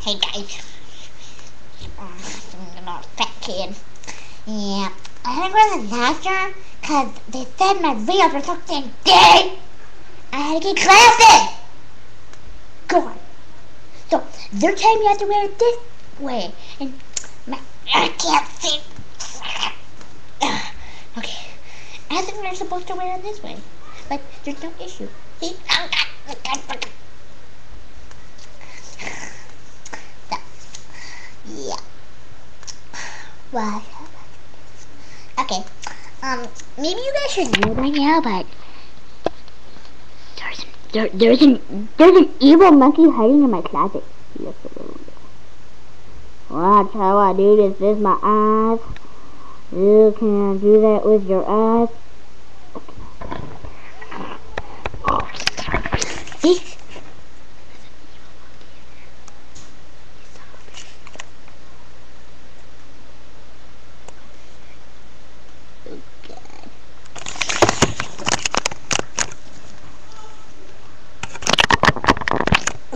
Hey guys, I'm not a fat kid. Yeah, I had to go to the doctor because they said my videos were so damn gay. I had to get glasses. Go on. So they're telling me I have to wear it this way, and I can't see. Okay, I think we're supposed to wear it this way, but there's no issue. See? Yeah. Well, okay. Maybe you guys should know by now, but there's an evil monkey hiding in my closet. Yes, watch how I do this with my eyes. You can do that with your eyes. See?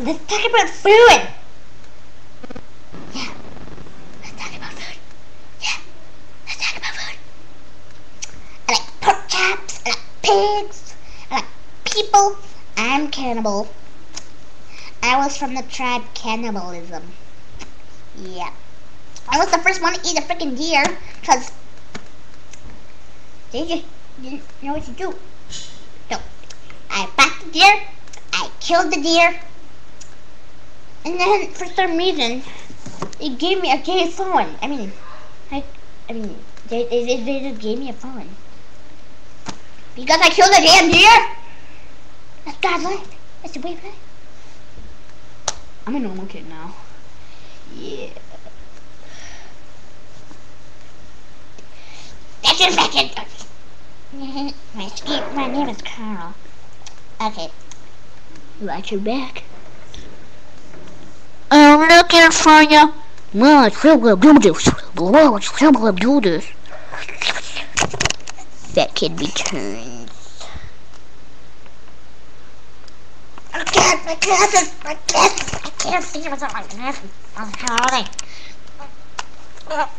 Let's talk about food. Yeah, let's talk about food. Yeah, let's talk about food. I like pork chops. I like pigs. I like people. I'm cannibal. I was from the tribe cannibalism. Yeah, I was the first one to eat a freaking deer because they just didn't know what to do. So I backed the deer. I killed the deer. And then, for some reason, they gave me a gay phone. I mean, they just gave me a phone. Because I killed a damn deer? That's God's life. That's the way of life. I'm a normal kid now. Yeah. That's a second. My name is Carl. Okay. Watch your back. I'm looking for you. Well, do this. That kid returns. Oh God, my glasses! I can't see what's on my glasses. How are they? Oh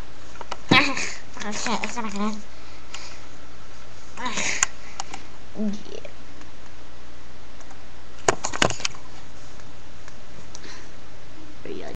shit, it's not my glasses. Yeah.